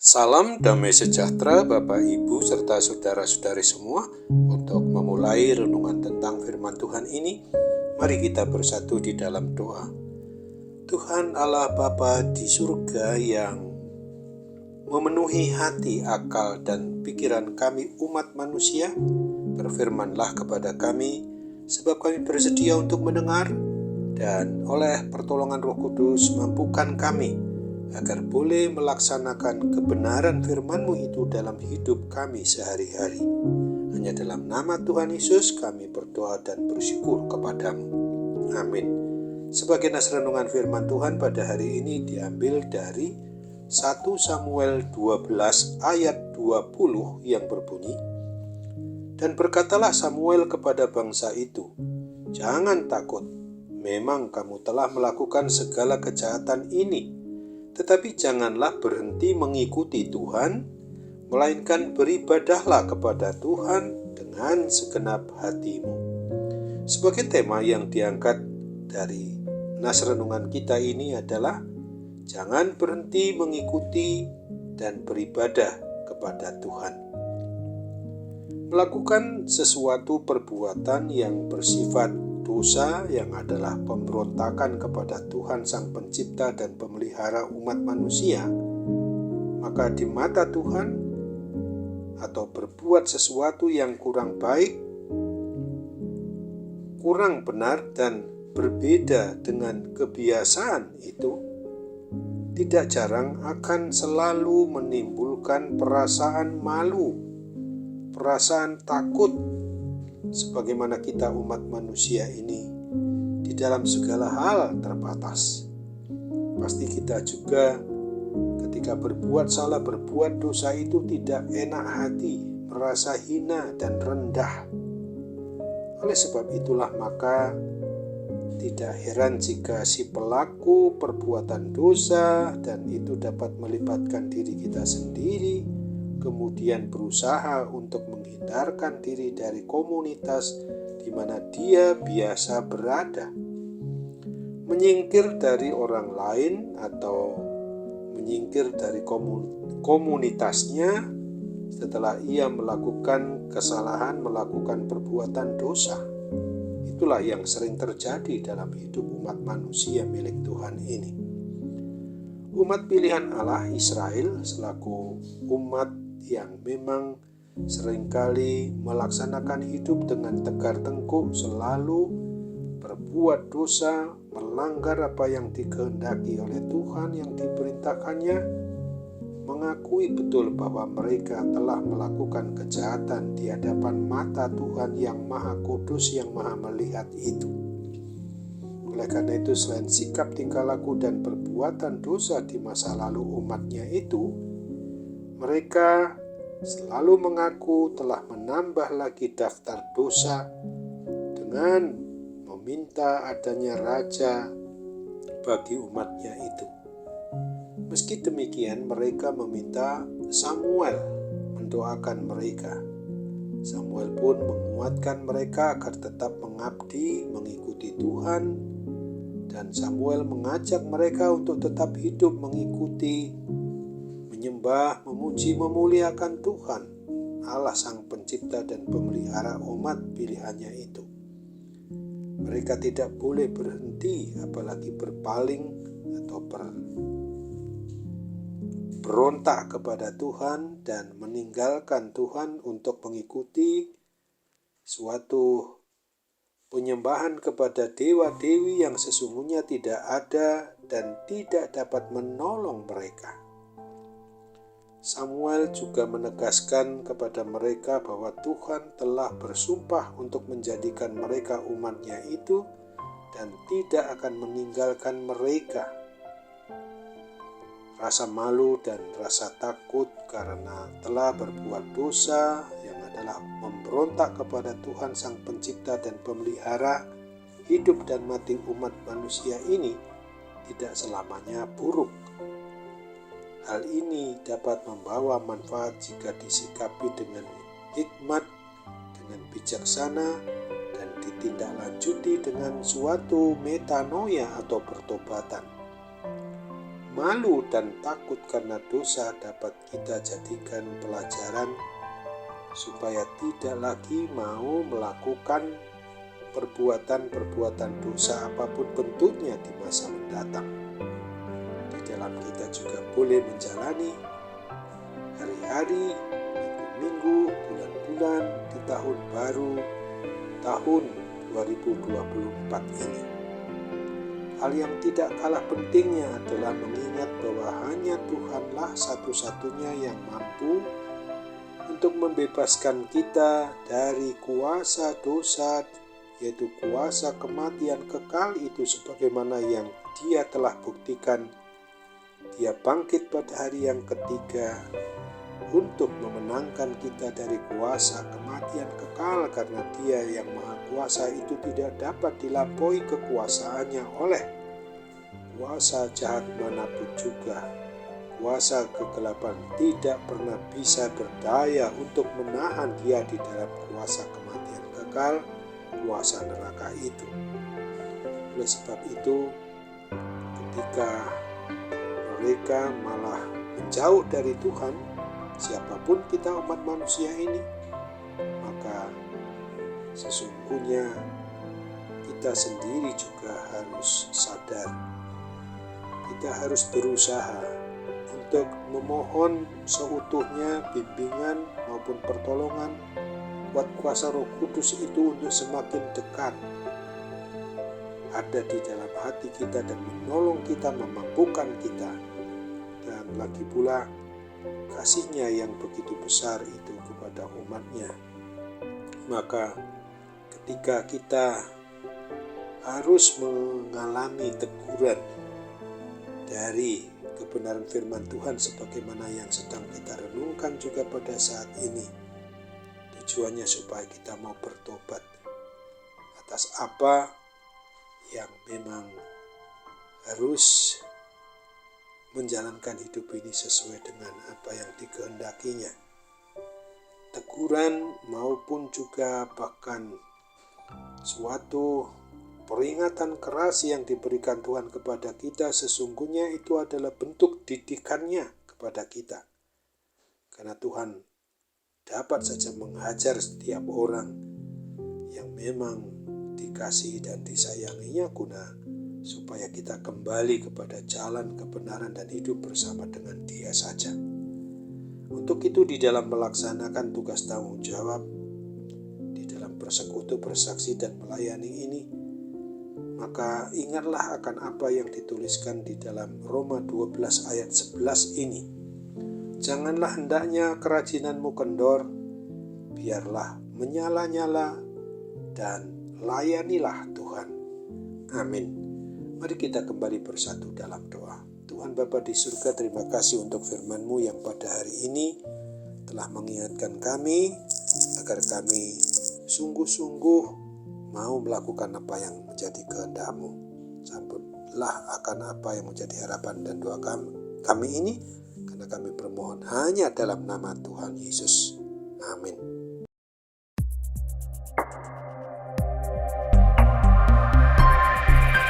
Salam damai sejahtera Bapak Ibu serta saudara-saudari semua. Untuk memulai renungan tentang firman Tuhan ini, mari kita bersatu di dalam doa. Tuhan Allah Bapa di surga yang memenuhi hati, akal, dan pikiran kami umat manusia, berfirmanlah kepada kami, sebab kami bersedia untuk mendengar, dan oleh pertolongan Roh Kudus mampukan kami agar boleh melaksanakan kebenaran firman-Mu itu dalam hidup kami sehari-hari. Hanya dalam nama Tuhan Yesus kami berdoa dan bersyukur kepadamu. Amin. Sebagai nas renungan firman Tuhan pada hari ini diambil dari 1 Samuel 12 ayat 20 yang berbunyi, "Dan berkatalah Samuel kepada bangsa itu, jangan takut, memang kamu telah melakukan segala kejahatan ini. Tetapi janganlah berhenti mengikuti Tuhan, melainkan beribadahlah kepada Tuhan dengan segenap hatimu." Sebagai tema yang diangkat dari nas renungan kita ini adalah jangan berhenti mengikuti dan beribadah kepada Tuhan. Melakukan sesuatu perbuatan yang bersifat dosa, yang adalah pemberontakan kepada Tuhan Sang Pencipta dan Pemelihara umat manusia, maka di mata Tuhan, atau berbuat sesuatu yang kurang baik, kurang benar, dan berbeda dengan kebiasaan itu, tidak jarang akan selalu menimbulkan perasaan malu, perasaan takut, sebagaimana kita umat manusia ini di dalam segala hal terbatas. Pasti kita juga ketika berbuat salah, berbuat dosa itu tidak enak hati, merasa hina dan rendah. Oleh sebab itulah maka tidak heran jika si pelaku perbuatan dosa, dan itu dapat melibatkan diri kita sendiri, kemudian berusaha untuk menghindarkan diri dari komunitas di mana dia biasa berada, menyingkir dari orang lain atau menyingkir dari komunitasnya setelah ia melakukan kesalahan, melakukan perbuatan dosa. Itulah yang sering terjadi dalam hidup umat manusia milik Tuhan ini. Umat pilihan Allah Israel selaku umat yang memang seringkali melaksanakan hidup dengan tegar tengkuk, selalu berbuat dosa, melanggar apa yang dikehendaki oleh Tuhan yang diperintahkannya, mengakui betul bahwa mereka telah melakukan kejahatan di hadapan mata Tuhan yang Maha Kudus, yang Maha Melihat itu. Oleh karena itu, selain sikap tingkah laku dan perbuatan dosa di masa lalu umatnya itu, mereka selalu mengaku telah menambah lagi daftar dosa dengan meminta adanya raja bagi umatnya itu. Meski demikian, mereka meminta Samuel mendoakan mereka. Samuel pun menguatkan mereka agar tetap mengabdi, mengikuti Tuhan, dan Samuel mengajak mereka untuk tetap hidup mengikuti, menyembah, memuji, memuliakan Tuhan, Allah Sang Pencipta dan Pemelihara umat pilihannya itu. Mereka tidak boleh berhenti, apalagi berpaling atau berontak kepada Tuhan dan meninggalkan Tuhan untuk mengikuti suatu penyembahan kepada dewa-dewi yang sesungguhnya tidak ada dan tidak dapat menolong mereka. Samuel juga menegaskan kepada mereka bahwa Tuhan telah bersumpah untuk menjadikan mereka umatnya itu dan tidak akan meninggalkan mereka. Rasa malu dan rasa takut karena telah berbuat dosa, yang adalah memberontak kepada Tuhan Sang Pencipta dan Pemelihara hidup dan mati umat manusia ini, tidak selamanya buruk. Hal ini dapat membawa manfaat jika disikapi dengan hikmat, dengan bijaksana, dan ditindaklanjuti dengan suatu metanoia atau pertobatan. malu dan takut karena dosa dapat kita jadikan pelajaran supaya tidak lagi mau melakukan perbuatan-perbuatan dosa apapun bentuknya di masa mendatang. Di dalam kita juga boleh menjalani hari-hari, minggu-minggu, bulan-bulan di tahun baru, tahun 2024 ini. Hal yang tidak kalah pentingnya adalah mengingat bahwa hanya Tuhanlah satu-satunya yang mampu untuk membebaskan kita dari kuasa dosa, yaitu kuasa kematian kekal itu, sebagaimana yang Dia telah buktikan. Dia bangkit pada hari yang ketiga untuk memenangkan kita dari kuasa kematian kekal, karena Dia yang Maha Kuasa itu tidak dapat dilampaui kekuasaannya oleh kuasa jahat manapun juga. Kuasa kegelapan tidak pernah bisa berdaya untuk menahan Dia di dalam kuasa kematian kekal, kuasa neraka itu. Oleh sebab itu, ketika mereka malah menjauh dari Tuhan, siapapun kita umat manusia ini, maka sesungguhnya kita sendiri juga harus sadar. Kita harus berusaha untuk memohon seutuhnya bimbingan maupun pertolongan buat kuasa Roh Kudus itu untuk semakin dekat ada di dalam hati kita dan menolong kita, memampukan kita. Dan lagi pula kasih-Nya yang begitu besar itu kepada umat-Nya. Maka ketika kita harus mengalami teguran dari kebenaran firman Tuhan sebagaimana yang sedang kita renungkan juga pada saat ini, tujuannya supaya kita mau bertobat atas apa yang memang harus menjalankan hidup ini sesuai dengan apa yang dikehendakinya. Teguran maupun juga bahkan suatu peringatan keras yang diberikan Tuhan kepada kita, sesungguhnya itu adalah bentuk didikannya kepada kita. Karena Tuhan dapat saja menghajar setiap orang yang memang dikasihi dan disayanginya, guna supaya kita kembali kepada jalan kebenaran dan hidup bersama dengan Dia saja. Untuk itu, di dalam melaksanakan tugas tanggung jawab, di dalam bersekutu, bersaksi, dan melayani ini, maka ingatlah akan apa yang dituliskan di dalam Roma 12 ayat 11 ini. Janganlah hendaknya kerajinanmu kendor, biarlah menyala-nyala dan layanilah Tuhan. Amin. Mari kita kembali bersatu dalam doa. Tuhan Bapa di surga, terima kasih untuk firman-Mu yang pada hari ini telah mengingatkan kami agar kami sungguh-sungguh mau melakukan apa yang menjadi kehendak-Mu. Sambutlah akan apa yang menjadi harapan dan doa kami ini, karena kami bermohon hanya dalam nama Tuhan Yesus. Amin.